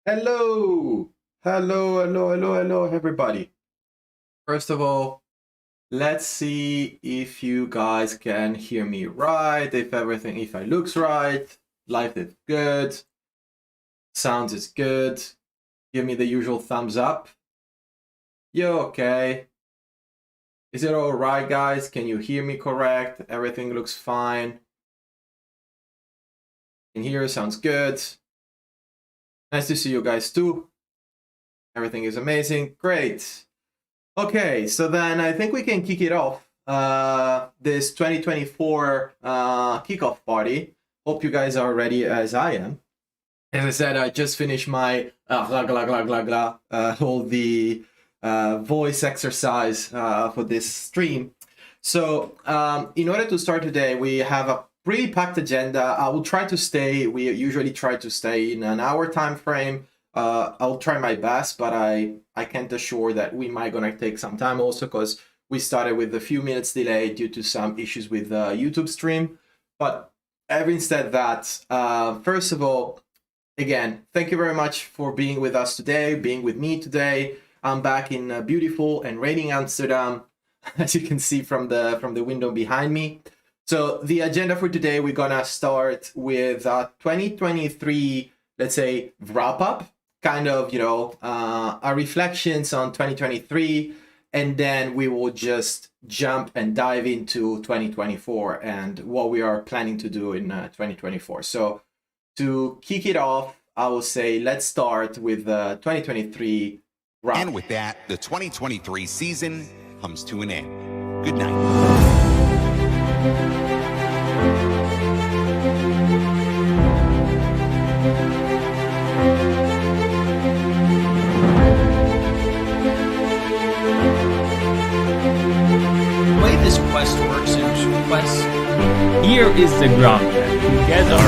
Hello, hello, everybody. First of all, let's see if you guys can hear me right, if I looks right, life is good, sounds is good. Give me the usual thumbs up. You okay? Is it all right, guys? Can you hear me correct? Everything looks fine. In here, sounds good. Nice to see you guys too. Everything is amazing. Great. Okay, so then I think we can kick it off. This 2024 kickoff party. Hope you guys are ready as I am. As I said, I just finished my all the voice exercise for this stream. So in order to start today, we have a pretty packed agenda. I will try to stay. We usually try to stay in an hour time frame. I'll try my best, but I can't assure that we might gonna take some time also because we started with a few minutes delay due to some issues with the YouTube stream. But having said that, first of all, again, thank you very much for being with us today, being with me today. I'm back in beautiful and rainy Amsterdam, as you can see from the window behind me. So the agenda for today, we're gonna start with 2023, let's say, wrap up, kind of, our reflections on 2023, and then we will just jump and dive into 2024 and what we are planning to do in 2024. So to kick it off, I will say let's start with the 2023 wrap. And with that, the 2023 season comes to an end. Good night. The way this quest works is quest. Here is the ground together.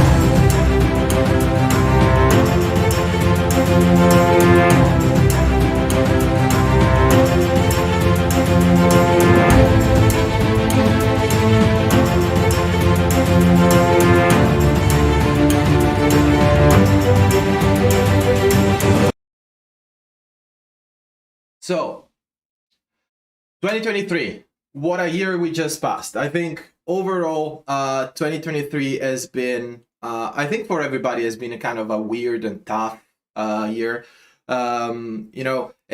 So 2023, what a year we just passed. I think overall 2023 has been I think for everybody has been a kind of a weird and tough year. At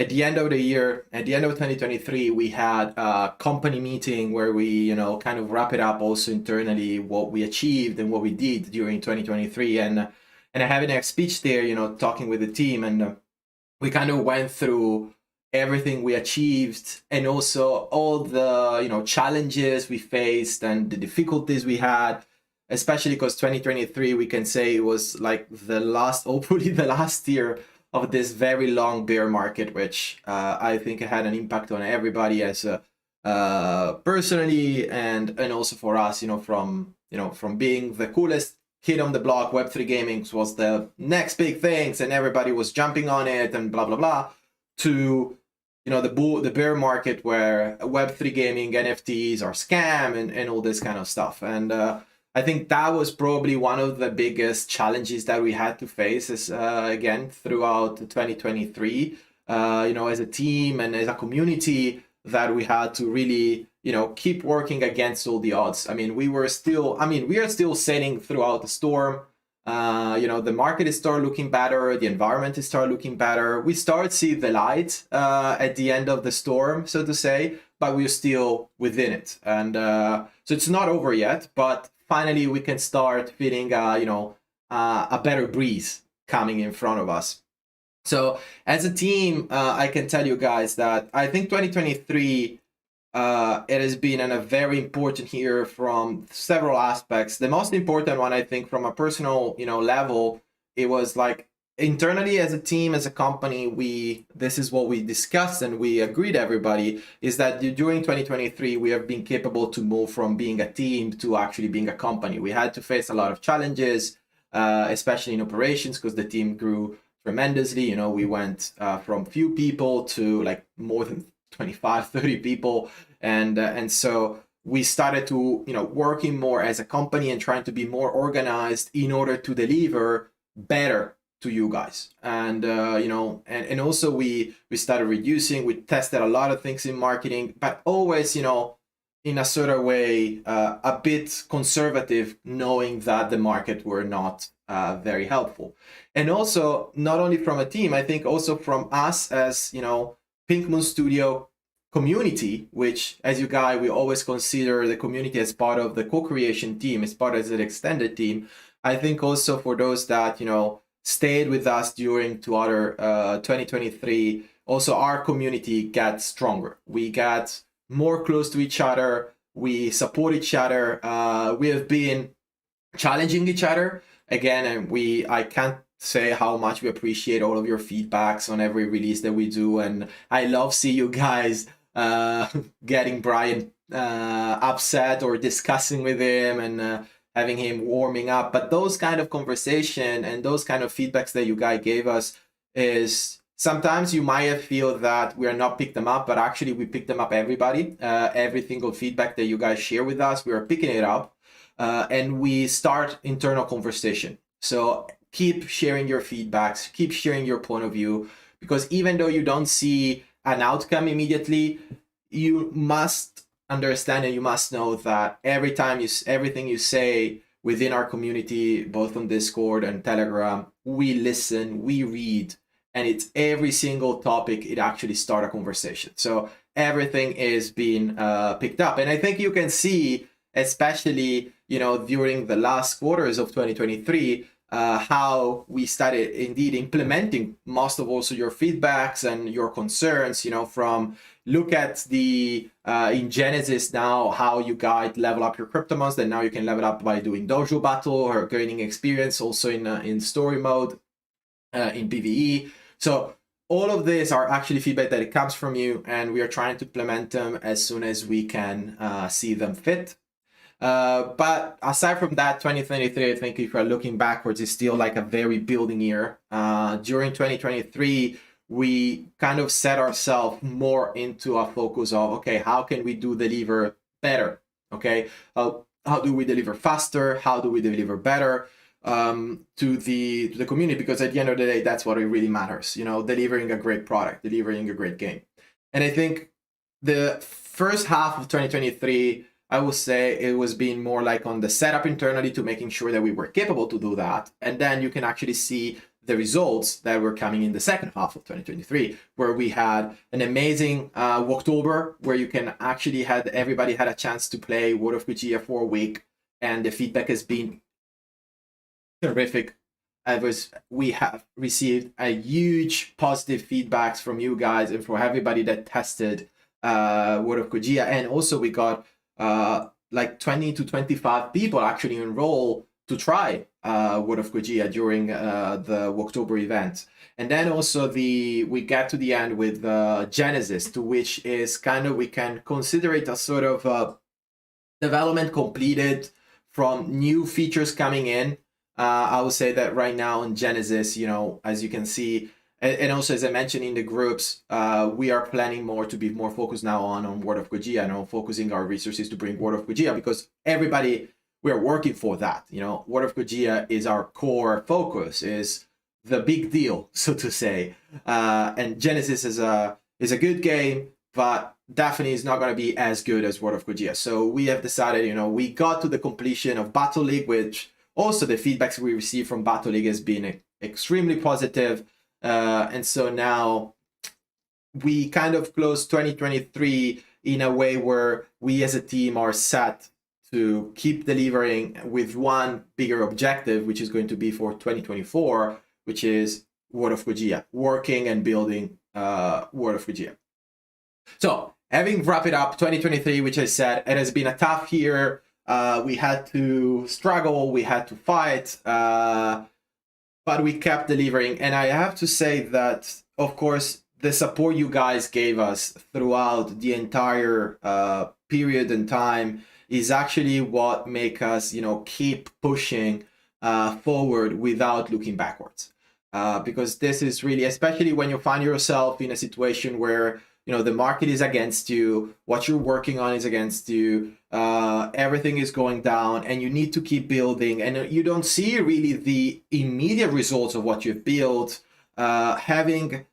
the end of the year, at the end of 2023, we had a company meeting where we, kind of wrap it up also internally, what we achieved and what we did during 2023. And having a speech there, talking with the team, and we kind of went through everything we achieved and also all the, challenges we faced and the difficulties we had, especially because 2023, we can say it was like hopefully the last year of this very long bear market, which I think had an impact on everybody as personally and also for us, from being the coolest kid on the block, Web3 gaming was the next big things and everybody was jumping on it and blah, blah, blah, to, the bear market where Web3 gaming, NFTs are scam and all this kind of stuff. And I think that was probably one of the biggest challenges that we had to face again throughout 2023, as a team and as a community, that we had to really, keep working against all the odds. We are still sailing throughout the storm. The market is start looking better, the environment is start looking better. We start see the light at the end of the storm, so to say, but we're still within it. And so it's not over yet, but finally we can start feeling a better breeze coming in front of us. So as a team, I can tell you guys that I think 2023 it has been a very important year from several aspects. The most important one, I think, from a personal level, it was like internally as a team, as a company, this is what we discussed and we agreed, everybody, is that during 2023 we have been capable to move from being a team to actually being a company. We had to face a lot of challenges, especially in operations, because the team grew tremendously. We went from few people to like more than 25, 30 people, and so we started to working more as a company and trying to be more organized in order to deliver better to you guys. And you know, and also we started reducing. We tested a lot of things in marketing, but always, you know, in a sort of way, a bit conservative, knowing that the market were not very helpful. And also, not only from a team, I think also from us as, you know, Pink Moon Studio community, which as you guys, we always consider the community as part of the co-creation team, as part of the extended team. I think also for those that, you know, stayed with us during to other 2023, also our community got stronger. We got more close to each other. We support each other. We have been challenging each other again, and I can't say how much we appreciate all of your feedbacks on every release that we do. And I love see you guys getting Brian upset or discussing with him and having him warming up. But those kind of conversation and those kind of feedbacks that you guys gave us is sometimes you might have feel that we are not picked them up, but actually we picked them up, everybody. Every single feedback that you guys share with us, we are picking it up and we start internal conversation. So keep sharing your feedbacks, keep sharing your point of view, because even though you don't see an outcome immediately, you must understand and you must know that everything you say within our community, both on Discord and Telegram, we listen, we read, and it's every single topic, it actually start a conversation. So everything is being picked up. And I think you can see, especially, you know, during the last quarters of 2023, how we started indeed implementing most of also your feedbacks and your concerns, you know, from look at the in Genesis now, how you guys level up your cryptomons, then now you can level up by doing dojo battle or gaining experience also in story mode, in PvE. So all of these are actually feedback that it comes from you, and we are trying to implement them as soon as we can see them fit. But aside from that, 2023, I think if you're looking backwards, is still like a very building year. During 2023, we kind of set ourselves more into a focus of, okay, how can we deliver better? Okay, how do we deliver faster? How do we deliver better to the community? Because at the end of the day, that's what it really matters. You know, delivering a great product, delivering a great game. And I think the first half of 2023, I would say it was being more like on the setup internally to making sure that we were capable to do that. And then you can actually see the results that were coming in the second half of 2023, where we had an amazing October, where you can actually everybody had a chance to play World of Gojira for a week, and the feedback has been terrific. We have received a huge positive feedbacks from you guys and from everybody that tested World of Gojira, and also we got like 20 to 25 people actually enroll to try World of Gojira during the October event. And then also we get to the end with Genesis, to which is kind of, we can consider it a sort of development completed from new features coming in. I would say that right now in Genesis, you know, as you can see, and also as I mentioned in the groups, we are planning more to be more focused now on World of Gojira and on focusing our resources to bring World of Gojira, because everybody, we are working for that. You know, World of Gojira is our core focus, is the big deal, so to say. And Genesis is a good game, but definitely is not going to be as good as World of Gojira. So we have decided, you know, we got to the completion of Battle League, which also the feedbacks we received from Battle League has been extremely positive. And so now we kind of close 2023 in a way where we as a team are set to keep delivering with one bigger objective, which is going to be for 2024, which is World of Gojira, working and building World of Gojira. So having wrapped it up 2023, which I said, it has been a tough year. We had to struggle, we had to fight, but we kept delivering. And I have to say that, of course, the support you guys gave us throughout the entire period and time is actually what make us, you know, keep pushing forward without looking backwards. Because this is really, especially when you find yourself in a situation where the market is against you, what you're working on is against you, everything is going down, and you need to keep building, and you don't see really the immediate results of what you've built. Having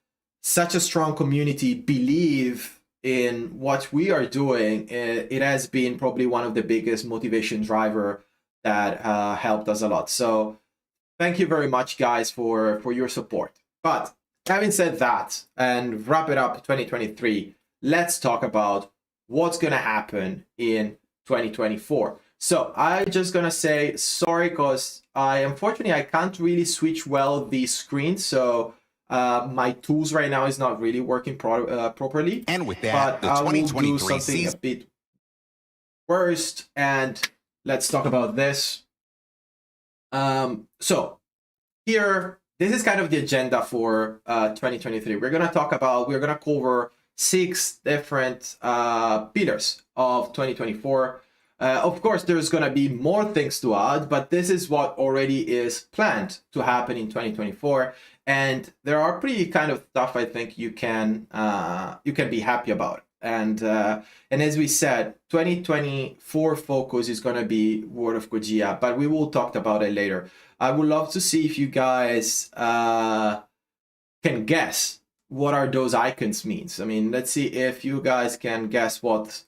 such a strong community believe in what we are doing, it has been probably one of the biggest motivation driver that helped us a lot. So thank you very much, guys, for your support. But having said that, and wrap it up 2023, let's talk about what's going to happen in 2024. So I'm just going to say sorry, because unfortunately I can't really switch well the screen. So my tools right now is not really working properly. And with that, but the I will do 2023 something season. a bit worse, and let's talk about this. So here, this is kind of the agenda for 2023. We're going to cover 6 different pillars of 2024. Of course, there's going to be more things to add, but this is what already is planned to happen in 2024. And there are pretty kind of stuff I think you can be happy about. And as we said, 2024 focus is going to be World of Gojira, but we will talk about it later. I would love to see if you guys can guess what are those icons means. I mean, let's see if you guys can guess what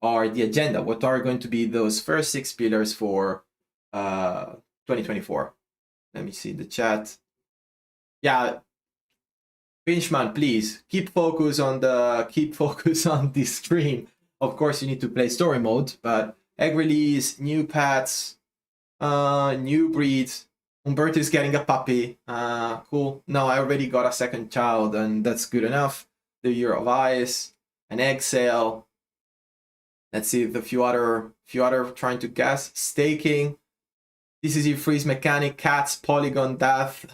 are the agenda, what are going to be those first 6 pillars for 2024. Let me see the chat. Yeah, Pinchman, please keep focus on the stream. Of course, you need to play story mode, but egg release, new pets, new breeds. Umberto is getting a puppy. Cool. No, I already got a second child, and that's good enough. The Year of Ice, an egg sale. Let's see the few other trying to guess. Staking. This is your freeze mechanic, cats, Polygon, death.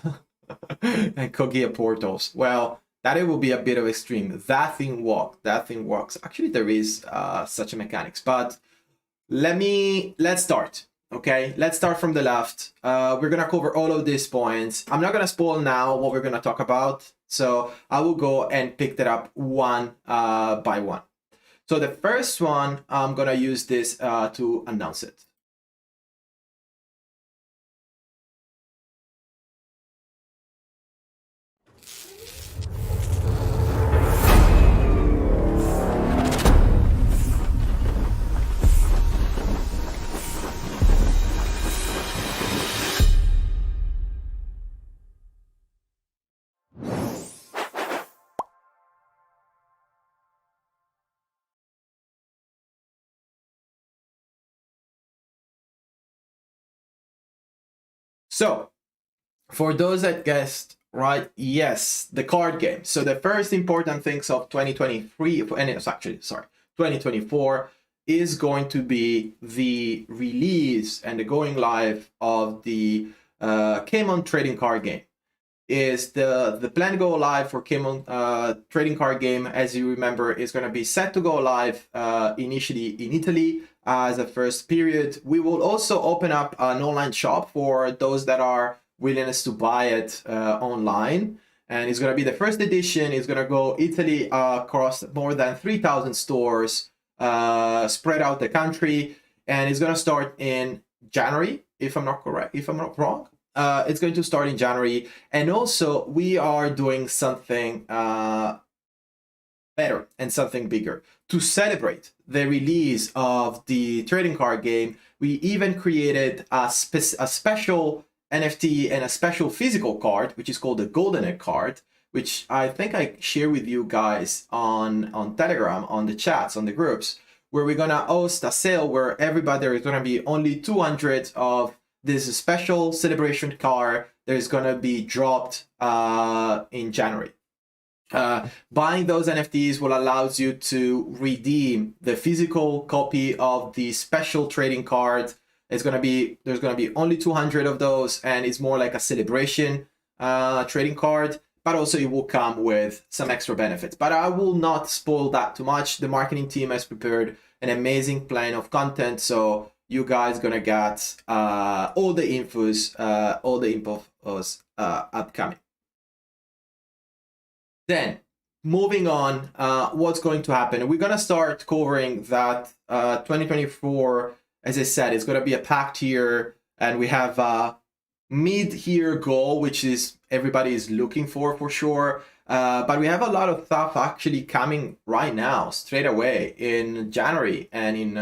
And Kogia portals. Well, that it will be a bit of extreme. That thing works. Actually, there is such a mechanics, but let's start. Okay, let's start from the left. We're gonna cover all of these points. I'm not gonna spoil now what we're gonna talk about, so I will go and pick that up one by one. So the first one, I'm gonna use this to announce it. So, for those that guessed right, yes, the card game. So the first important things of 2023, and it's actually, sorry, 2024 is going to be the release and the going live of the KMON trading card game. Is the plan to go live for KMON trading card game, as you remember, is going to be set to go live initially in Italy as a first period. We will also open up an online shop for those that are willingness to buy it online. And it's going to be the first edition. It's going to go Italy across more than 3,000 stores spread out the country. And it's going to start in January, if I'm not wrong. It's going to start in January. And also we are doing something better and something bigger to celebrate the release of the trading card game. We even created a special NFT and a special physical card, which is called the Golden Egg card, which I think I share with you guys on Telegram, on the chats, on the groups, where we're gonna host a sale where everybody, there is gonna be only 200 of this special celebration card that is gonna be dropped in January. Buying those NFTs will allow you to redeem the physical copy of the special trading card. There's gonna be only 200 of those, and it's more like a celebration trading card, but also it will come with some extra benefits. But I will not spoil that too much. The marketing team has prepared an amazing plan of content, so you guys gonna get all the infos upcoming. Then moving on, what's going to happen? We're going to start covering that 2024, as I said, it's going to be a packed year, and we have a mid-year goal, which is everybody is looking for sure. But we have a lot of stuff actually coming right now, straight away in January and in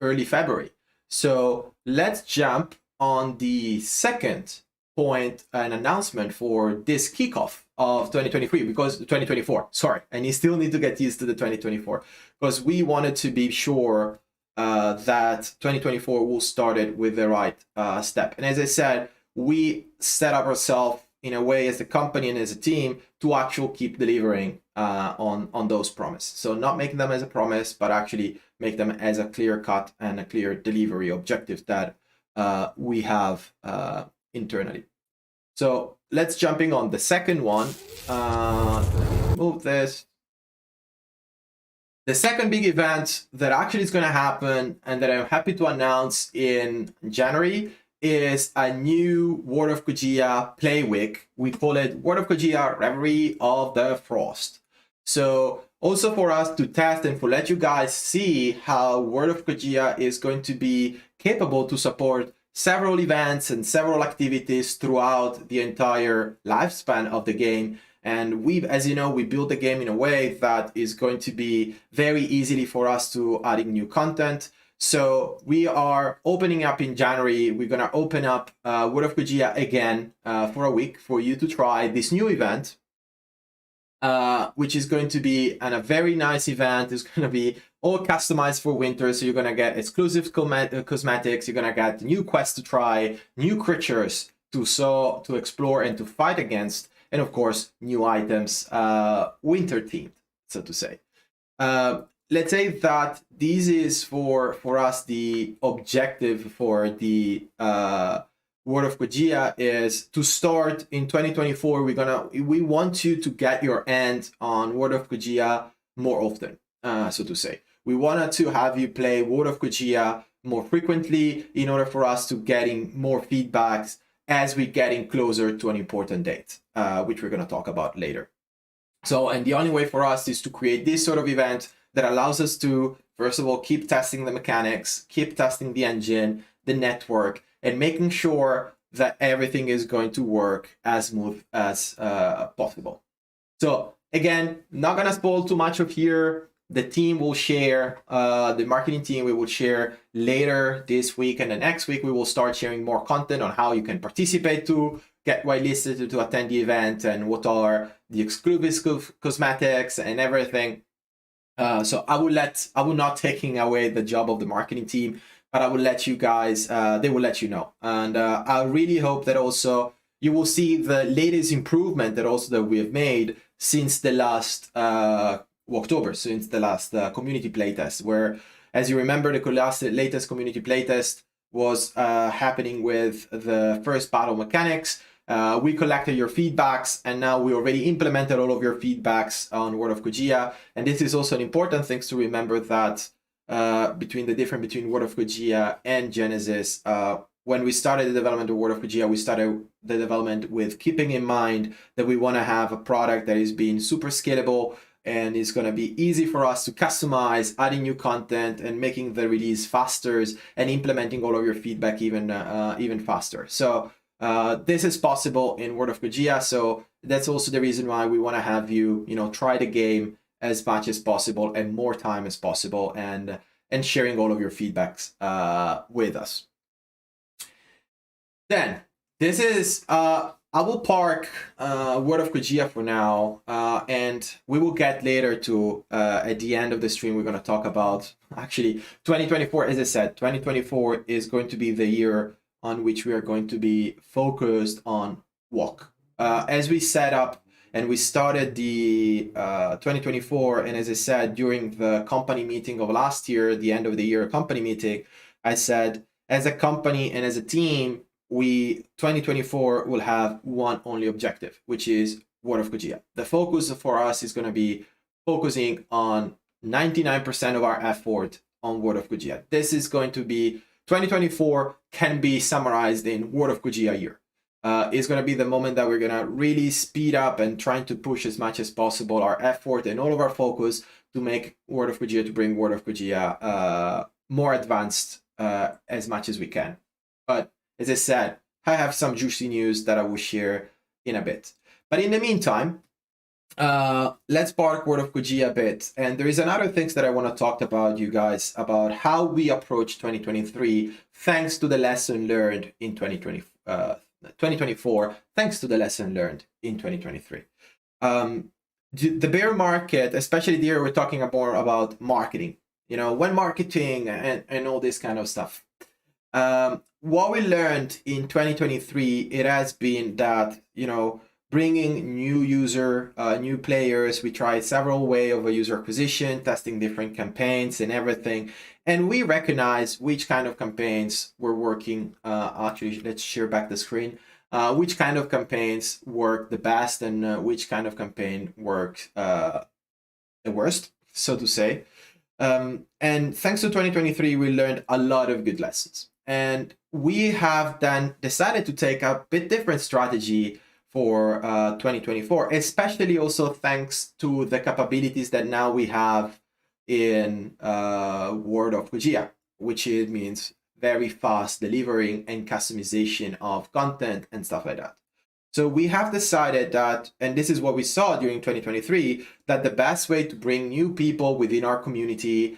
early February. So let's jump on the second point, an announcement for this kickoff of 2023, because 2024, sorry, and you still need to get used to the 2024, because we wanted to be sure that 2024 will start it with the right step. And as I said, we set up ourselves in a way as a company and as a team to actually keep delivering on those promises. So not making them as a promise, but actually make them as a clear cut and a clear delivery objective that we have internally. So let's jumping on the second one. Move this. The second big event that actually is going to happen and that I'm happy to announce in January is a new World of Kogia play week. We call it World of Kogia Reverie of the Frost. So also for us to test and for let you guys see how World of Kogia is going to be capable to support several events and several activities throughout the entire lifespan of the game. And we, as you know, we built the game in a way that is going to be very easily for us to adding new content. So we are opening up in January. We're going to open up World of Kogia again for a week for you to try this new event, which is going to be a very nice event. It's going to be all customized for winter. So you're going to get exclusive cosmetics. You're going to get new quests to try, new creatures to explore and to fight against. And of course, new items, winter themed, so to say. Let's say that this is for us the objective for the World of Kogia is to start in 2024. We want you to get your hand on World of Kogia more often, so to say. We wanted to have you play World of Kogia more frequently in order for us to getting more feedbacks as we're getting closer to an important date, which we're going to talk about later. So, and the only way for us is to create this sort of event that allows us to, first of all, keep testing the mechanics, keep testing the engine, the network, and making sure that everything is going to work as smooth as possible. So again, not going to spoil too much of here. The team will share, the marketing team, we will share later this week, and the next week we will start sharing more content on how you can participate to get whitelisted to attend the event and what are the exclusive cosmetics and everything. So I will not taking away the job of the marketing team, but I will let you guys, they will let you know. And I really hope that also you will see the latest improvement that we have made since the last October, since the last community playtest, where, as you remember, the latest community playtest was happening with the first battle mechanics. We collected your feedbacks, and now we already implemented all of your feedbacks on World of Kogia. And this is also an important thing to remember, that between the difference between World of Kogia and Genesis, when we started the development of World of Kogia, we started the development with keeping in mind that we want to have a product that is being super scalable and is going to be easy for us to customize, adding new content and making the release faster and implementing all of your feedback even faster. So this is possible in World of Kogia. So that's also the reason why we want to have you, try the game as much as possible and more time as possible, and sharing all of your feedbacks with us. Then this is I will park World of Kogia for now, and we will get later to at the end of the stream. We're going to talk about actually 2024. As I said, 2024 is going to be the year on which we are going to be focused on WoK. As we set up and we started the 2024, and as I said during the company meeting of last year, the end of the year company meeting, I said as a company and as a team, 2024 will have one only objective, which is World of Kogia. The focus for us is going to be focusing on 99% of our effort on World of Kogia. This is going to be 2024 can be summarized in World of Kogia year. is going to be the moment that we're going to really speed up and trying to push as much as possible our effort and all of our focus to make World of Kogia, to bring World of Kogia more advanced as much as we can. But as I said, I have some juicy news that I will share in a bit. But in the meantime, let's park World of Kogia a bit. And there is another things that I want to talk about, you guys, about how we approach 2023, thanks to the lesson learned in 2024, thanks to the lesson learned in 2023. The bear market, especially here, we're talking more about marketing, you know, when marketing and all this kind of stuff. What we learned in 2023, it has been that, you know, bringing new players, we tried several ways of a user acquisition, testing different campaigns and everything. And we recognize which kind of campaigns were working. Actually, let's share back the screen. Which kind of campaigns work the best and which kind of campaign worked the worst, so to say. And thanks to 2023, we learned a lot of good lessons. And we have then decided to take a bit different strategy for 2024, especially also thanks to the capabilities that now we have in World of Kogia, which it means very fast delivering and customization of content and stuff like that. So we have decided that, and this is what we saw during 2023, that the best way to bring new people within our community,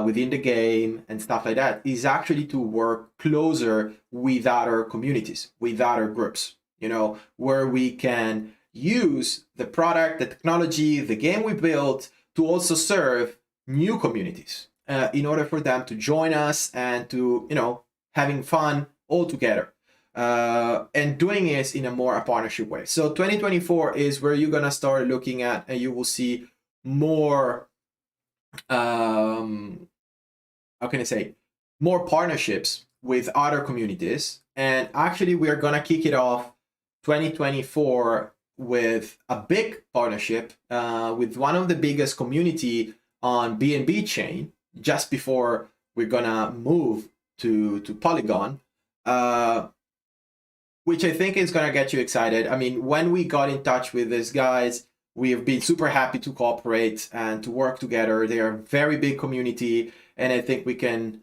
within the game and stuff like that, is actually to work closer with other communities, with other groups, you know, where we can use the product, the technology, the game we built to also serve new communities in order for them to join us and to, you know, having fun all together. And doing it in a more partnership way. So 2024 is where you're gonna start looking at, and you will see more, how can I say, more partnerships with other communities. And actually, we are gonna kick it off 2024 with a big partnership with one of the biggest community on BNB chain, just before we're gonna move to Polygon. Which I think is going to get you excited. I mean, when we got in touch with these guys, we have been super happy to cooperate and to work together. They are a very big community, and I think we can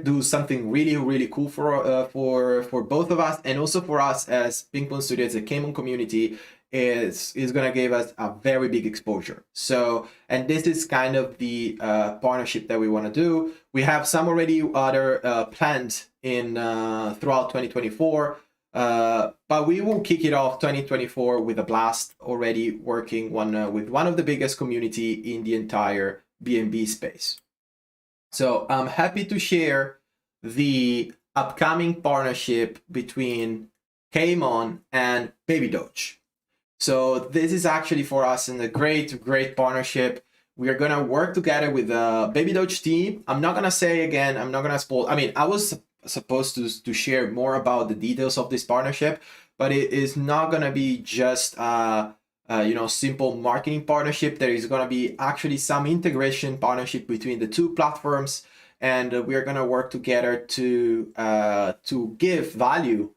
do something really, really cool for both of us, and also for us as Ping Pong Studios, the KMON community is going to give us a very big exposure. So, and this is kind of the partnership that we want to do. We have some already other planned in throughout 2024, but we will kick it off 2024 with a blast, already working with one of the biggest community in the entire BNB space. So I'm happy to share the upcoming partnership between KMON and Baby Doge. So this is actually for us in a great partnership. We are gonna work together with the Baby Doge team. I'm not gonna say again, I'm not gonna spoil. I mean, I was supposed to share more about the details of this partnership, but it is not gonna be just you know, simple marketing partnership. There is gonna be actually some integration partnership between the two platforms, and we are gonna work together to give value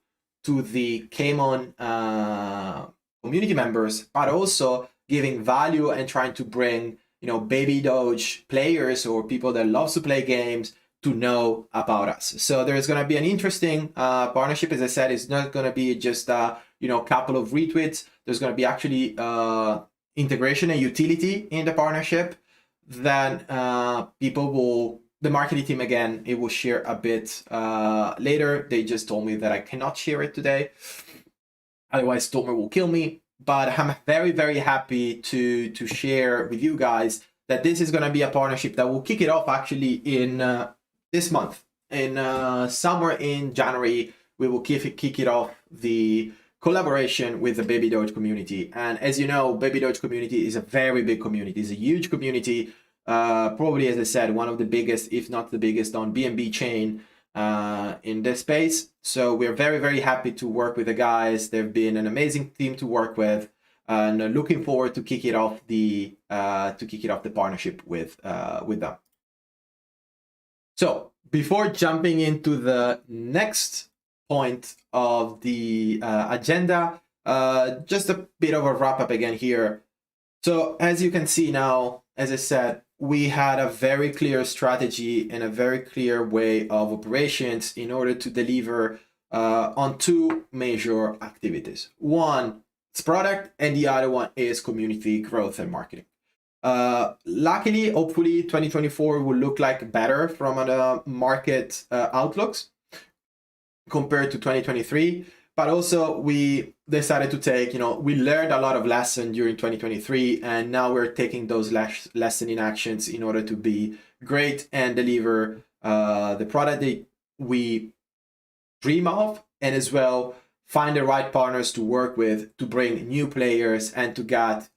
to the KMON community members, but also giving value and trying to bring, you know, Baby Doge players or people that love to play games to know about us. So there's going to be an interesting partnership. As I said, it's not going to be just you know, couple of retweets. There's going to be actually integration and utility in the partnership. Then people will, the marketing team again, it will share a bit later. They just told me that I cannot share it today. Otherwise, Stormer will kill me. But I'm very happy to share with you guys that this is going to be a partnership that will kick it off actually in this month. In somewhere in January, we will kick it off, the collaboration with the Baby Doge community. And as you know, Baby Doge community is a very big community. It's a huge community. Probably, as I said, one of the biggest, if not the biggest, on BNB chain in this space. So we're very happy to work with the guys. They've been an amazing team to work with, and looking forward to kick it off the partnership with them. So before jumping into the next point of the agenda. Just a bit of a wrap up again here. So as you can see now, as I said, we had a very clear strategy and a very clear way of operations in order to deliver on two major activities. One is product, and the other one is community growth and marketing. Luckily, hopefully 2024 will look like better from a market outlooks compared to 2023. But also we decided to take, we learned a lot of lessons during 2023, and now we're taking those lesson in actions in order to be great and deliver the product that we dream of, and as well find the right partners to work with to bring new players and to get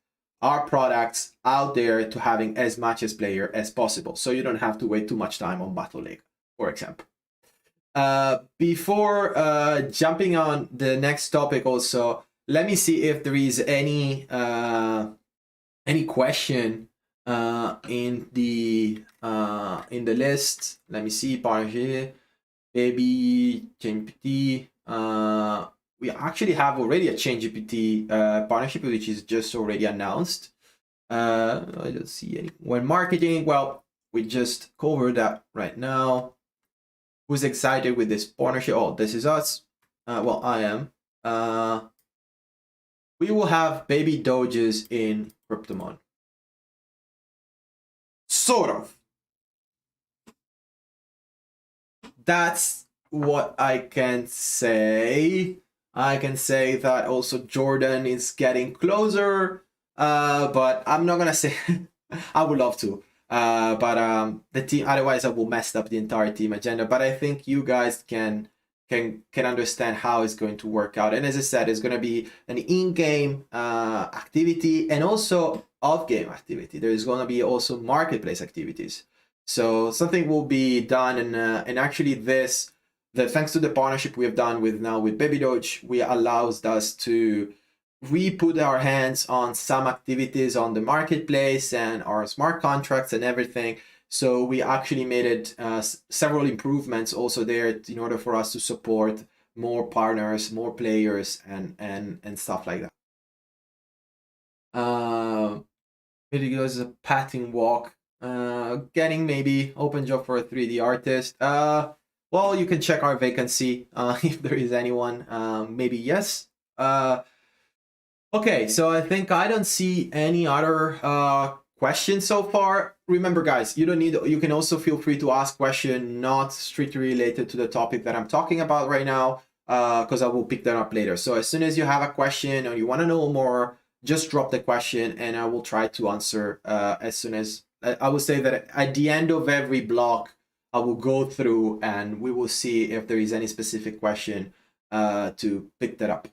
our products out there to having as much as player as possible. So you don't have to wait too much time on Battle League, for example. Before jumping on the next topic also, let me see if there is any question in the list. Let me see, partnership, baby, ChangeGPT. We actually have already a ChangeGPT partnership, which is just already announced. I don't see any. When marketing, well, we just covered that right now. Who's excited with this partnership? Oh, this is us. Well, I am. We will have baby Doges in CryptoMon. Sort of. That's what I can say. I can say that also Jordan is getting closer, but I'm not gonna say. I would love to. But the team, otherwise I will mess up the entire team agenda. But I think you guys can understand how it's going to work out. And as I said, it's going to be an in-game activity and also off-game activity. There is going to be also marketplace activities. So something will be done, and actually thanks to the partnership we have done with Baby Doge, we allows us to put our hands on some activities on the marketplace and our smart contracts and everything. So we actually made it several improvements also there in order for us to support more partners, more players, and stuff like that. Video is a patting walk. Getting maybe open job for a 3D artist. Well, you can check our vacancy if there is anyone. Maybe yes. Okay, so I think I don't see any other questions so far. Remember, guys, you can also feel free to ask questions not strictly related to the topic that I'm talking about right now, because I will pick that up later. So as soon as you have a question or you want to know more, just drop the question and I will try to answer as soon as I will say that at the end of every block, I will go through and we will see if there is any specific question to pick that up.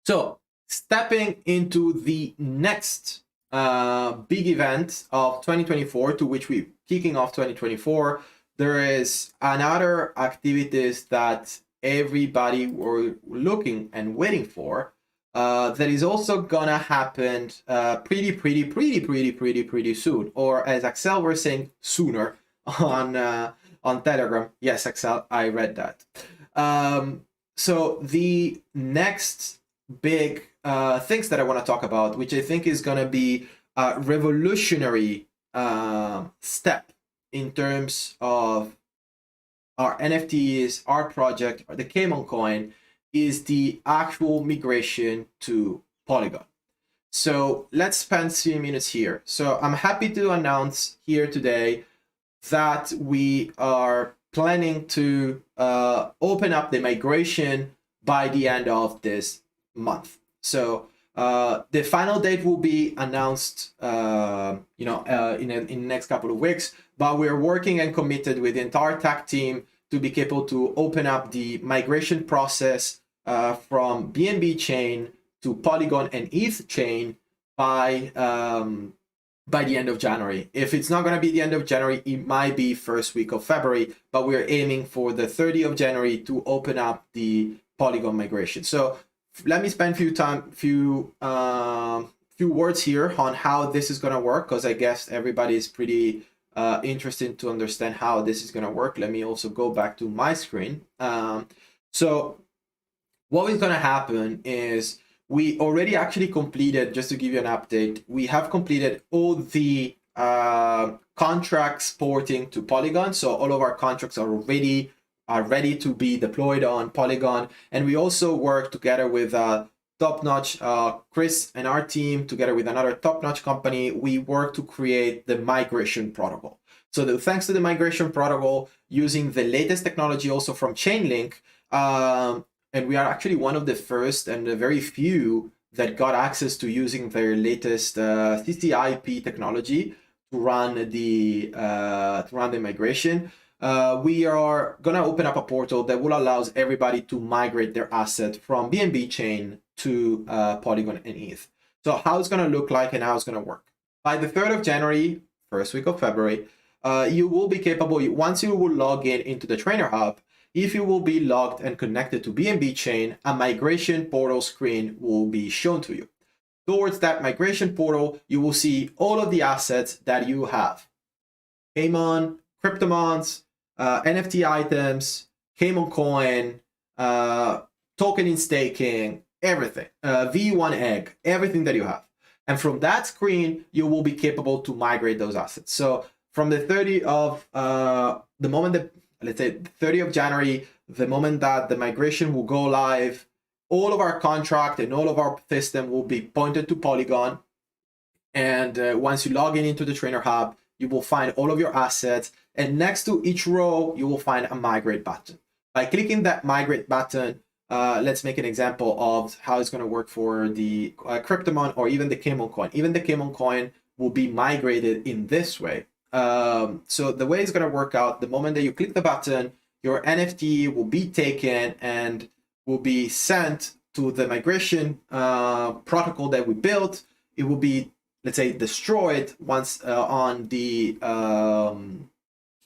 So stepping into the next big event of 2024, to which we're kicking off 2024, there is another activities that everybody were looking and waiting for that is also gonna happen pretty soon, or as Axel were saying, sooner on Telegram. Yes, Axel, I read that. So the next big things that I want to talk about, which I think is going to be a revolutionary step in terms of our NFTs, our project, or the KMON coin, is the actual migration to Polygon. So let's spend 3 minutes here. So I'm happy to announce here today that we are planning to open up the migration by the end of this month. So the final date will be announced in the next couple of weeks, but we're working and committed with the entire tech team to be able to open up the migration process from BNB chain to Polygon and ETH chain by the end of January. If it's not going to be the end of January, it might be first week of February, but we're aiming for the 30th of January to open up the Polygon migration. So let me spend few words here on how this is going to work, because I guess everybody is pretty interested to understand how this is going to work. Let me also go back to my screen. So what is going to happen is we already actually completed, just to give you an update, we have completed all the contracts porting to Polygon. So all of our contracts are ready to be deployed on Polygon. And we also work together with top-notch Chris and our team, together with another top-notch company, we work to create the migration protocol. So thanks to the migration protocol, using the latest technology also from Chainlink, and we are actually one of the first and the very few that got access to using their latest TCP/IP technology to run the migration. We are gonna open up a portal that will allow everybody to migrate their asset from BNB chain to Polygon and ETH. So how it's gonna look like and how it's gonna work. By the 3rd of January, first week of February, you will be capable, once you will log in into the Trainer Hub, if you will be logged and connected to BNB chain, a migration portal screen will be shown to you. Towards that migration portal, you will see all of the assets that you have. KMON, Cryptomons, NFT items, KMON coin, token in staking, everything, V1 egg, everything that you have. And from that screen, you will be capable to migrate those assets. So from the 30th of, the moment that, let's say 30th of January, the moment that the migration will go live, all of our contract and all of our system will be pointed to Polygon. And once you log in into the Trainer Hub, you will find all of your assets. And next to each row, you will find a migrate button. By clicking that migrate button, let's make an example of how it's going to work for the Cryptomon or even the KMON coin. Even the KMON coin will be migrated in this way. So the way it's going to work out, the moment that you click the button, your NFT will be taken and will be sent to the migration protocol that we built. It will be, let's say, destroyed once on the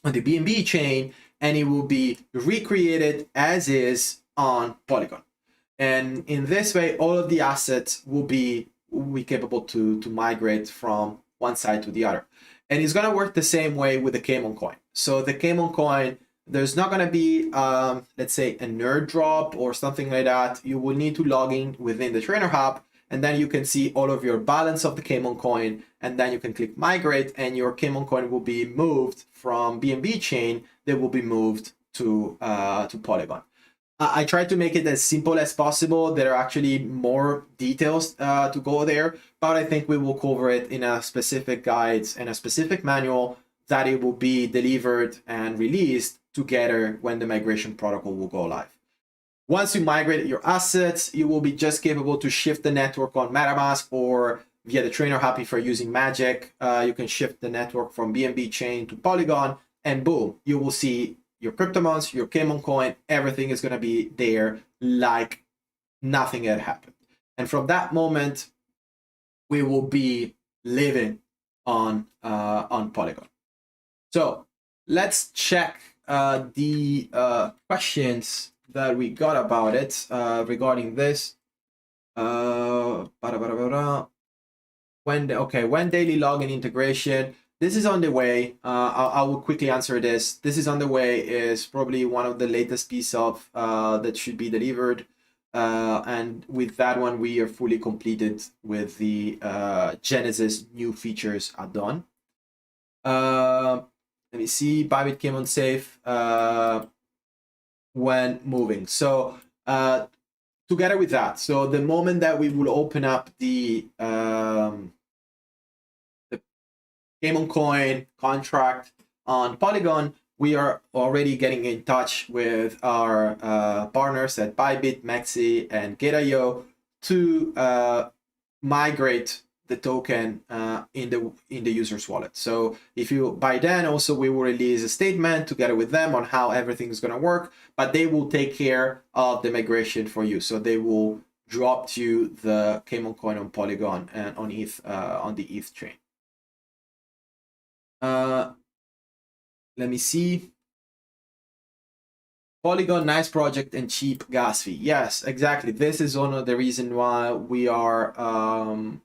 BNB chain, and it will be recreated as is on Polygon. And in this way, all of the assets will be capable to migrate from one side to the other. And it's going to work the same way with the KMON coin. So the KMON coin, there's not going to be, let's say, a nerd drop or something like that. You will need to log in within the Trainer Hub, and then you can see all of your balance of the KMON coin, and then you can click migrate, and your KMON coin will be moved from BNB chain. They will be moved to Polygon. I tried to make it as simple as possible. There are actually more details to go there, but I think we will cover it in a specific guides and a specific manual that it will be delivered and released together when the migration protocol will go live. Once you migrate your assets, you will be just capable to shift the network on MetaMask or via the Trainer Hub if you're using Magic. You can shift the network from BNB chain to Polygon, and boom, you will see your Cryptomons, your KMON coin, everything is going to be there like nothing had happened. And from that moment, we will be living on Polygon. So let's check the questions that we got about it regarding this. When daily login integration. This is on the way. I will quickly answer this. This is on the way. Is probably one of the latest piece of that should be delivered. And with that one, we are fully completed with the Genesis new features are done. Let me see. Bybit came on safe when moving. So together with that, so the moment that we will open up the KMON coin contract on Polygon, we are already getting in touch with our partners at Bybit, Maxi, and Gate.io to migrate the token in the user's wallet. So if you, by then also we will release a statement together with them on how everything is going to work, but they will take care of the migration for you. So they will drop you the KMON coin on Polygon and on ETH on the ETH chain. Let me see. Polygon, nice project and cheap gas fee. Yes, exactly. This is one of the reason why we are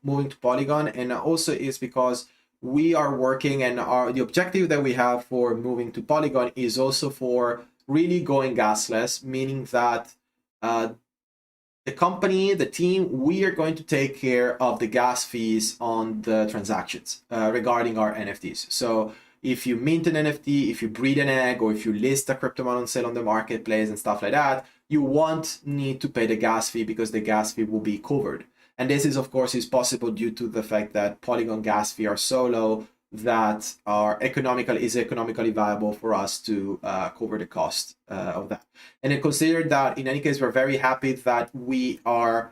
moving to Polygon, and also is because we are working and the objective that we have for moving to Polygon is also for really going gasless, meaning that the company, the team, we are going to take care of the gas fees on the transactions regarding our NFTs. So if you mint an NFT, if you breed an egg, or if you list a cryptomon on sale on the marketplace and stuff like that, you won't need to pay the gas fee because the gas fee will be covered. And this is, of course, is possible due to the fact that Polygon gas fee are so low that is economically viable for us to cover the cost of that. And then consider that, in any case, we're very happy that we are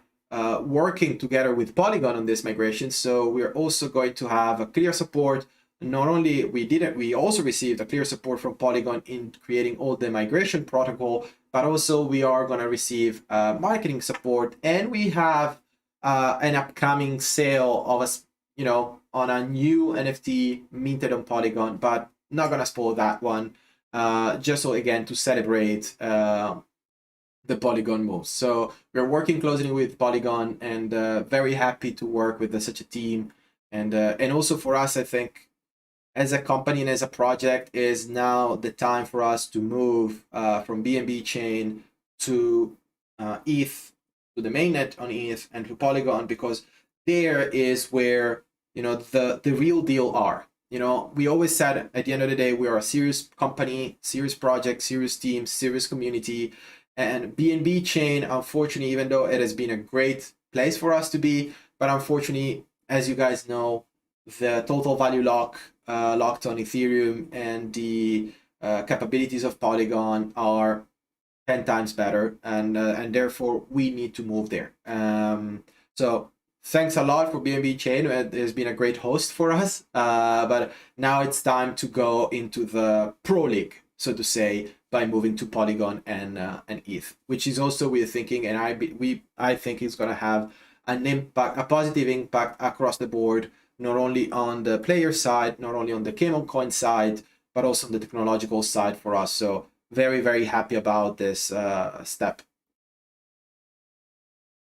working together with Polygon on this migration. So we're also going to have a clear support. Not only we also received a clear support from Polygon in creating all the migration protocol, but also we are going to receive marketing support, and we have an upcoming sale of on a new NFT minted on Polygon, but not gonna spoil that one. Just so again to celebrate the Polygon moves. So we're working closely with Polygon, and very happy to work with such a team. And also for us, I think as a company and as a project, is now the time for us to move from BNB chain to ETH, to the mainnet on ETH, and to Polygon, because there is where the real deal are. We always said at the end of the day, we are a serious company, serious project, serious team, serious community. And BNB chain, unfortunately, even though it has been a great place for us to be, but unfortunately, as you guys know, the total value locked on Ethereum and the capabilities of Polygon are 10 times better, and therefore we need to move there. So thanks a lot for BNB Chain. It has been a great host for us, but now it's time to go into the pro league, so to say, by moving to Polygon and ETH, which is also we're thinking, and I think it's going to have an impact, a positive impact across the board, not only on the player side, not only on the KMON coin side, but also on the technological side for us. So very, very happy about this step.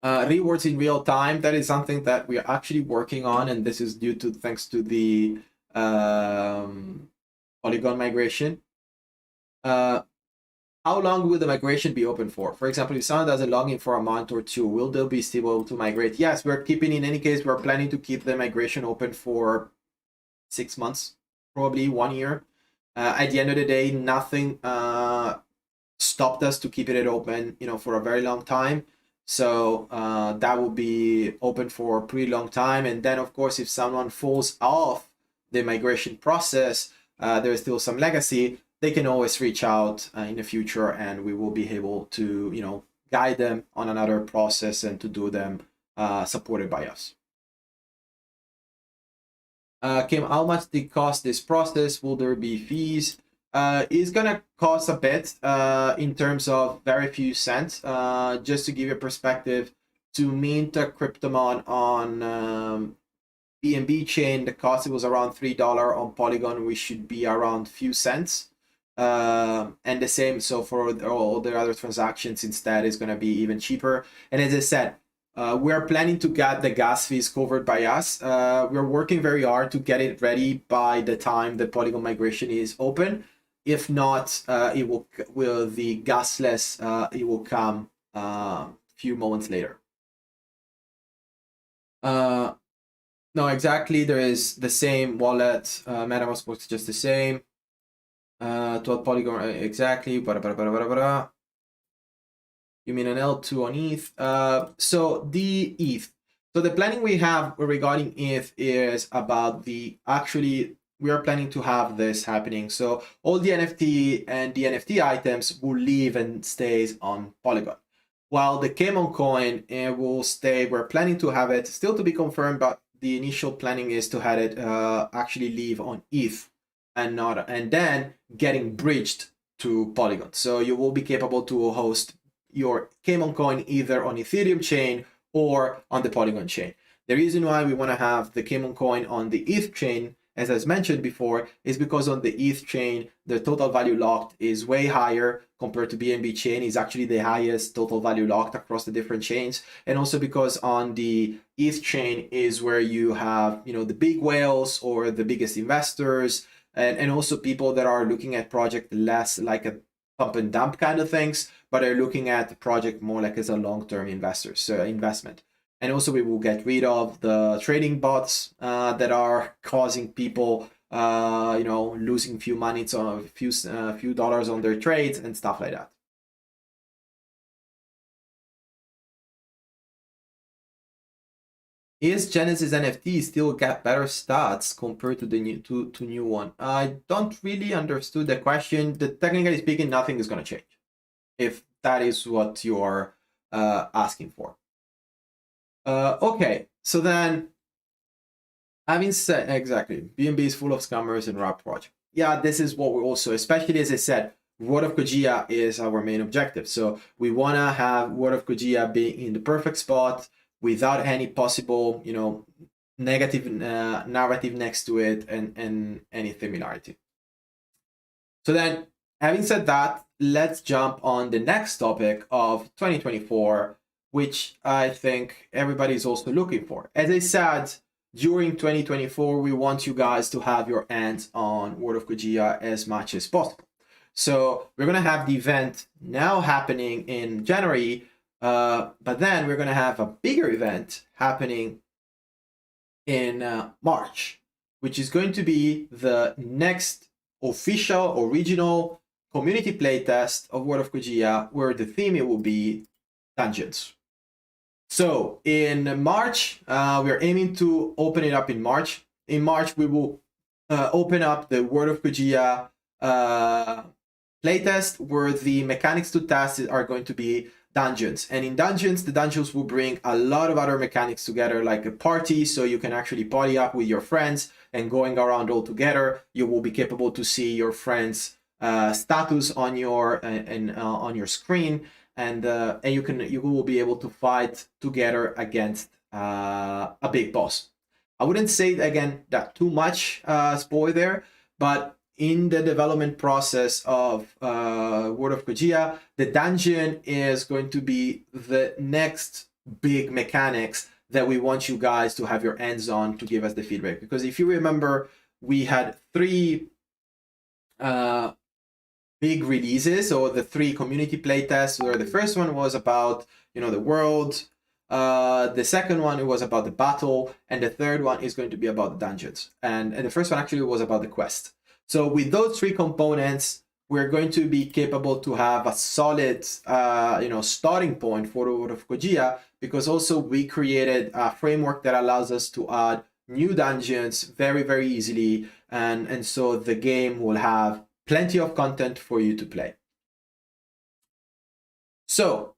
Rewards in real time, that is something that we are actually working on, and this is thanks to the Polygon migration. How long will the migration be open for? For example, if someone doesn't log in for a month or two, will they be still able to migrate? Yes, we're keeping, in any case, we're planning to keep the migration open for 6 months, probably 1 year. At the end of the day, nothing stopped us to keep it open, for a very long time. So that will be open for a pretty long time. And then, of course, if someone falls off the migration process, there's still some legacy, they can always reach out in the future, and we will be able to, guide them on another process and to do them supported by us. Kim, how much did it cost this process? Will there be fees? It's gonna cost a bit in terms of very few cents. Just to give you a perspective, to mint a cryptomon on BNB chain, the cost was around $3. On Polygon, we should be around few cents. And the same, so for all the other transactions, instead is gonna be even cheaper. And as I said, we are planning to get the gas fees covered by us. We're working very hard to get it ready by the time the Polygon migration is open. If not, it will the gasless. It will come a few moments later. No, exactly. There is the same wallet. MetaMask works just the same. 12 Polygon, exactly. You mean an L2 on ETH? So the ETH. So the planning we have regarding ETH is about we are planning to have this happening. So all the NFT and the NFT items will live and stays on Polygon, while the KMON coin will stay. We're planning to have it still to be confirmed, but the initial planning is to have it actually live on ETH and then getting bridged to Polygon. So you will be capable to host your KMON coin either on Ethereum chain or on the Polygon chain. The reason why we want to have the KMON coin on the ETH chain, as I mentioned before, is because on the ETH chain, the total value locked is way higher compared to BNB chain. Is actually the highest total value locked across the different chains. And also because on the ETH chain is where you have, the big whales or the biggest investors, and also people that are looking at project less like a pump and dump kind of things, but are looking at the project more like as a long-term investment. And also we will get rid of the trading bots that are causing people, losing few money, a few dollars on their trades and stuff like that. Is Genesis NFT still get better stats compared to the new one? I don't really understood the question. Technically speaking, nothing is going to change, if that is what you're asking for. Okay, so then, having said exactly, BNB is full of scammers and rap project. Yeah, this is what we also, especially as I said, World of Kojia is our main objective. So we want to have World of Kojia being in the perfect spot without any possible, negative narrative next to it and any similarity. So then, having said that, let's jump on the next topic of 2024, which I think everybody is also looking for. As I said, during 2024, we want you guys to have your hands on World of Kojia as much as possible. So we're going to have the event now happening in January, but then we're going to have a bigger event happening in March, which is going to be the next official, original community playtest of World of Kojia, where the theme it will be dungeons. So in March, we are aiming to open it up in March. In March, we will open up the World of Kojia playtest, where the mechanics to test are going to be dungeons. And in dungeons, the dungeons will bring a lot of other mechanics together, like a party, so you can actually party up with your friends and going around all together. You will be capable to see your friends' status on your on your screen. And you will be able to fight together against a big boss. I wouldn't say again that too much spoil there, but in the development process of World of Kojia, the dungeon is going to be the next big mechanics that we want you guys to have your hands on to give us the feedback. Because if you remember, we had 3 big releases, or the 3 community playtests, where the first one was about the world, the second one it was about the battle, and the third one is going to be about the dungeons, and the first one actually was about the quest. So with those 3 components, we're going to be capable to have a solid starting point for the World of Kojia, because also we created a framework that allows us to add new dungeons very, very easily, and so the game will have plenty of content for you to play. So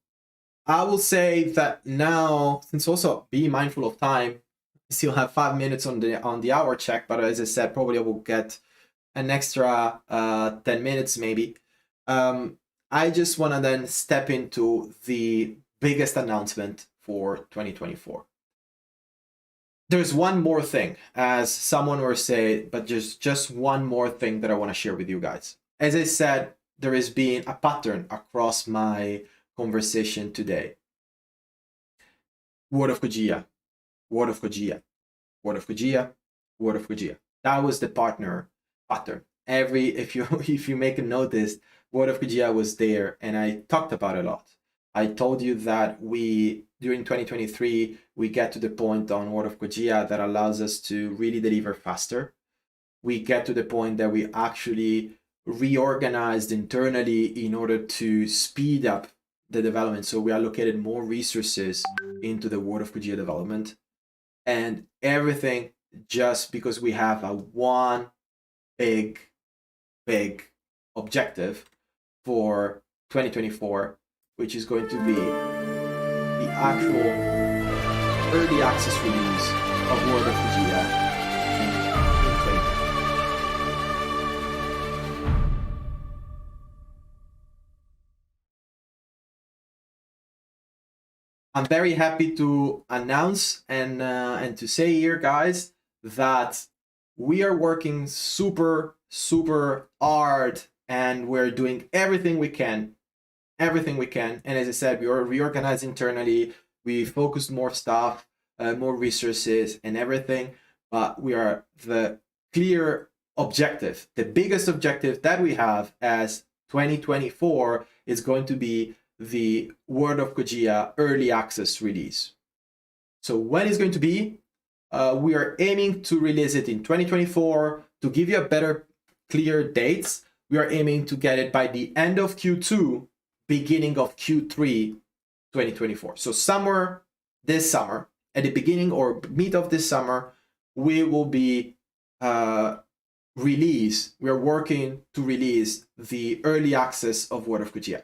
I will say that now, since also be mindful of time, still have 5 minutes on the hour check, but as I said, probably I will get an extra 10 minutes maybe. I just want to then step into the biggest announcement for 2024. There's one more thing, as someone will say, but just one more thing that I want to share with you guys. As I said, there has been a pattern across my conversation today. World of Kojia, World of Kojia, World of Kojia, World of Kojia. That was the pattern. If you make a notice, World of Kojia was there, and I talked about it a lot. I told you that during 2023, we get to the point on World of Kojia that allows us to really deliver faster. We get to the point that we actually reorganized internally in order to speed up the development. So we allocated more resources into the World of Kojia development, and everything just because we have one big objective for 2024, which is going to be the actual early access release of World of Kojia in 2024. I'm very happy to announce and to say here, guys, that we are working super hard, and we're doing everything we can. And as I said, we are reorganized internally. We focused more stuff, more resources and everything. But we are the clear objective, the biggest objective that we have as 2024 is going to be the World of Kojia early access release. So when it's going to be, we are aiming to release it in 2024. To give you a better clear dates, we are aiming to get it by the end of Q2, beginning of Q3 2024. So somewhere this summer, at the beginning or mid of this summer, we will be we're working to release the early access of World of Kojia.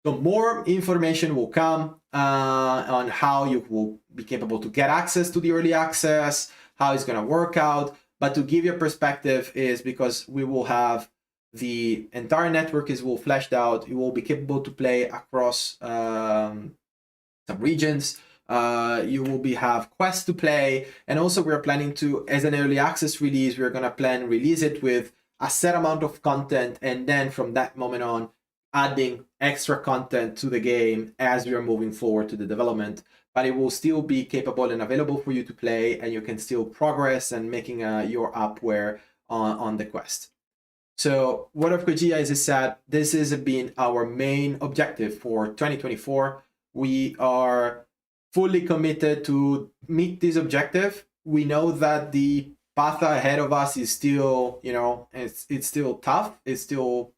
So more information will come on how you will be capable to get access to the early access, how it's going to work out. But to give you a perspective is because we will have the entire network is will fleshed out. You will be capable to play across some regions. You will have quests to play, and also we're planning to, as an early access release, we're gonna release it with a set amount of content, and then from that moment on, adding extra content to the game as we are moving forward to the development. But it will still be capable and available for you to play, and you can still progress and making your upware on the quest. So World of Kojia, as I said, this has been our main objective for 2024. We are fully committed to meet this objective. We know that the path ahead of us is still, it's still tough. It's still,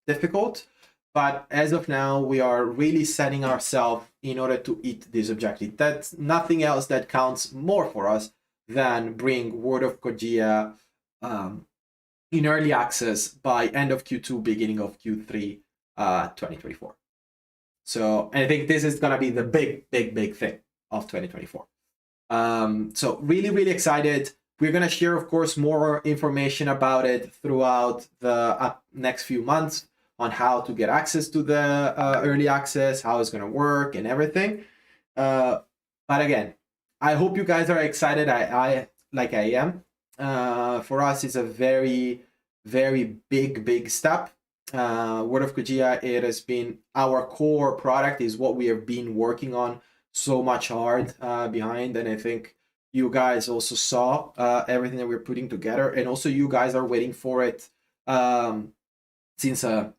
difficult. But as of now, we are really setting ourselves in order to hit this objective. That's nothing else that counts more for us than bring World of Kojia in early access by end of Q2, beginning of Q3 2024. So I think this is going to be the big thing of 2024. So really excited. We're going to share, of course, more information about it throughout the next few months on how to get access to the early access, how it's going to work and everything. But again, I hope you guys are excited. I am. For us, it's a very big step. World of Kojia, it has been our core product, is what we have been working on so much hard behind, and I think you guys also saw everything that we're putting together, and also you guys are waiting for it since 2.5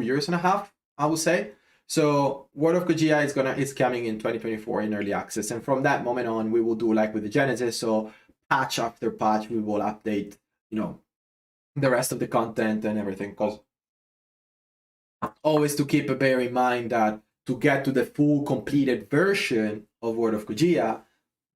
years, I would say. So World of Kojia is coming in 2024 in early access, and from that moment on, we will do like with the Genesis. So patch after patch, we will update, the rest of the content and everything. Because always to bear in mind that to get to the full completed version of World of Kojia,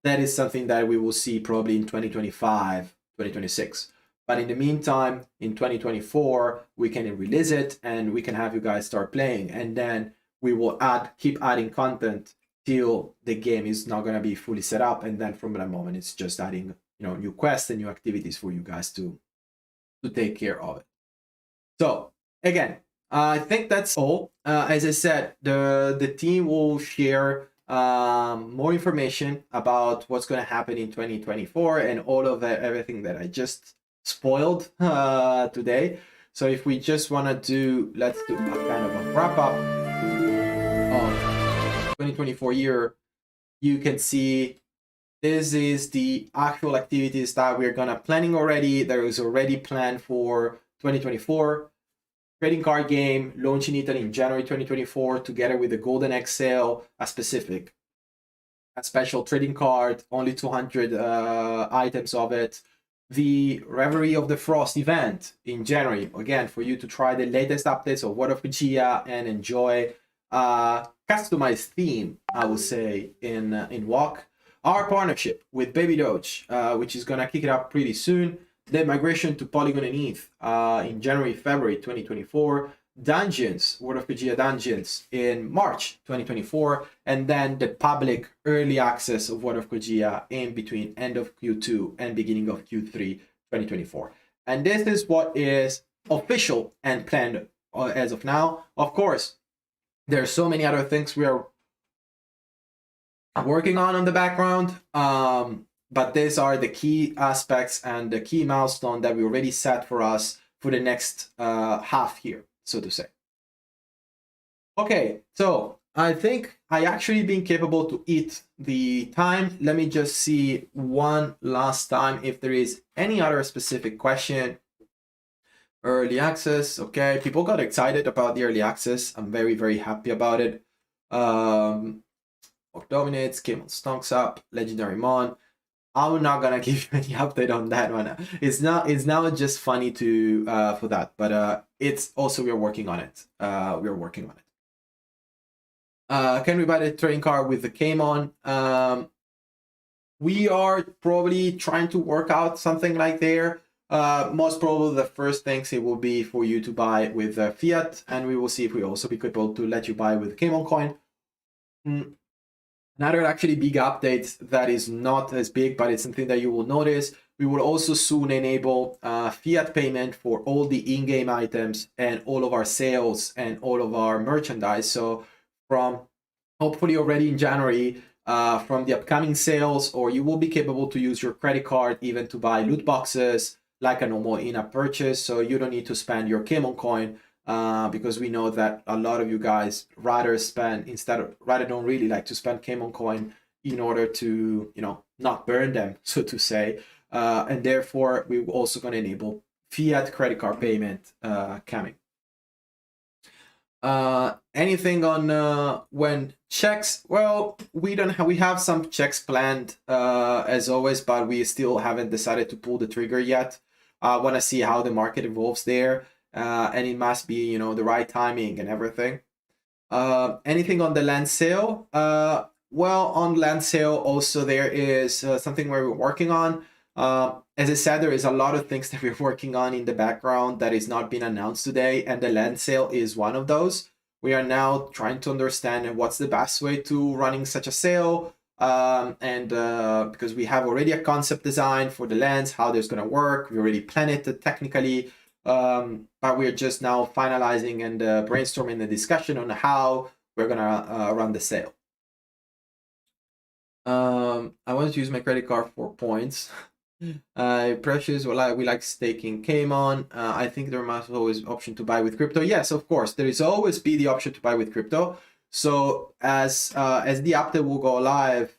that is something that we will see probably in 2025, 2026. But in the meantime, in 2024, we can release it and we can have you guys start playing. And then we will keep adding content till the game is not going to be fully set up. And then from that moment, it's just adding, new quests and new activities for you guys to take care of it. So again, I think that's all. As I said, the team will share more information about what's going to happen in 2024 and all of everything that I just spoiled today. So if we just want to let's do a kind of a wrap up of 2024 year, you can see this is the actual activities that we're gonna planning already. There is already planned for 2024. Trading card game launch in Italy in January 2024, together with the Golden Egg sale, a special trading card, only 200 items of it. The Reverie of the Frost event in January, again, for you to try the latest updates of World of Kojia and enjoy customized theme, I would say, in WoK. Our partnership with Baby Doge, which is gonna kick it up pretty soon. The migration to Polygon and ETH in January, February 2024. Dungeons, World of Kojia Dungeons in March 2024. And then the public early access of World of Kojia in between end of Q2 and beginning of Q3 2024. And this is what is official and planned as of now. Of course, there are so many other things we are working on the background. But these are the key aspects and the key milestone that we already set for us for the next half year, so to say. Okay, so I think I actually been capable to eat the time. Let me just see one last time if there is any other specific question Early access, okay. People got excited about the early access. I'm very, very happy about it. Orc dominates, KMON stonks up, legendary mon. I'm not gonna give you any update on that one. It's now just funny to for that, but it's also we're working on it. We're working on it. Can we buy the trading card with the KMON? We are probably trying to work out something like there. Most probably the first things it will be for you to buy with fiat, and we will see if we also be able to let you buy with KMON coin. Another actually big update that is not as big, but it's something that you will notice. We will also soon enable fiat payment for all the in-game items and all of our sales and all of our merchandise. So from hopefully already in January, from the upcoming sales, or you will be capable to use your credit card even to buy loot boxes like a normal in-app purchase. So you don't need to spend your KMON coin. Because we know that a lot of you guys rather don't really like to spend KMON coin in order to, not burn them, so to say. And therefore, we're also going to enable fiat credit card payment coming. Anything on when checks? Well, we have some checks planned as always, but we still haven't decided to pull the trigger yet. I want to see how the market evolves there. And it must be, the right timing and everything. Anything on the land sale? Well, on land sale, also there is something where we're working on. As I said, there is a lot of things that we're working on in the background that is not being announced today, and the land sale is one of those. We are now trying to understand what's the best way to running such a sale, and because we have already a concept design for the lands, how there's going to work. We already plan it technically. But we're just now finalizing and brainstorming the discussion on how we're gonna run the sale. I want to use my credit card for points. Precious, well, we like staking KMON. I think there must always option to buy with crypto. Yes, of course, there is always be the option to buy with crypto. So as the update will go live,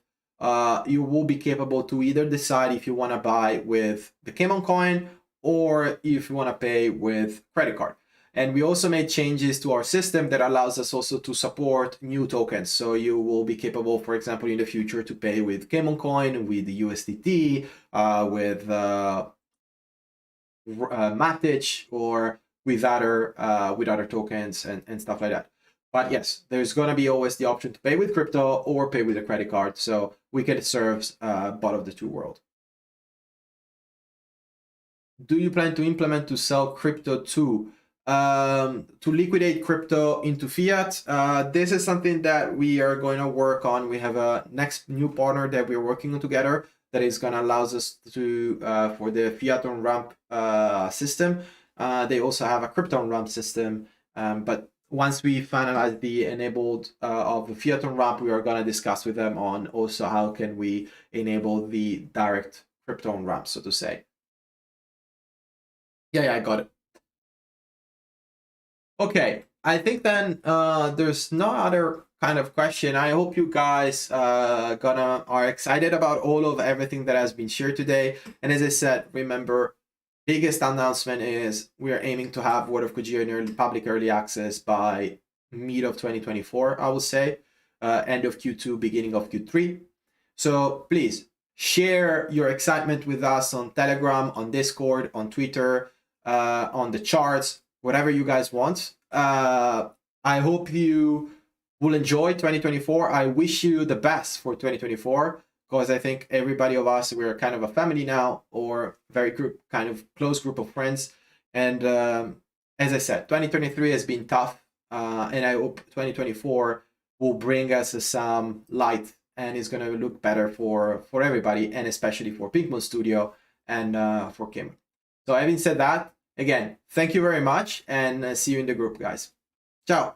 you will be capable to either decide if you want to buy with the KMON coin or if you want to pay with credit card. And we also made changes to our system that allows us also to support new tokens. So you will be capable, for example, in the future to pay with KMON coin, with the USDT, with Matic, or with other tokens and stuff like that. But yes, there's going to be always the option to pay with crypto or pay with a credit card. So we can serve both of the two worlds. Do you plan to implement to sell crypto too? To liquidate crypto into fiat? This is something that we are going to work on. We have a next new partner that we're working on together that is going to allow us to, for the fiat on ramp system. They also have a crypto on ramp system. But once we finalize the enabled of the fiat on ramp, we are going to discuss with them on also how can we enable the direct crypto on ramp, so to say. Yeah, I got it. Okay, I think then there's no other kind of question. I hope you guys are excited about all of everything that has been shared today. And as I said, remember, biggest announcement is we are aiming to have World of Kujira in public early access by mid of 2024, I will say, end of Q2, beginning of Q3. So please share your excitement with us on Telegram, on Discord, on Twitter, on the charts, whatever you guys want. I hope you will enjoy 2024. I wish you the best for 2024, because I think everybody of us, we're kind of a family now, or very kind of close group of friends. And as I said, 2023 has been tough, and I hope 2024 will bring us some light and is going to look better for everybody, and especially for Pinkmoon Studio and for Kim. So having said that, again, thank you very much, and see you in the group, guys. Ciao.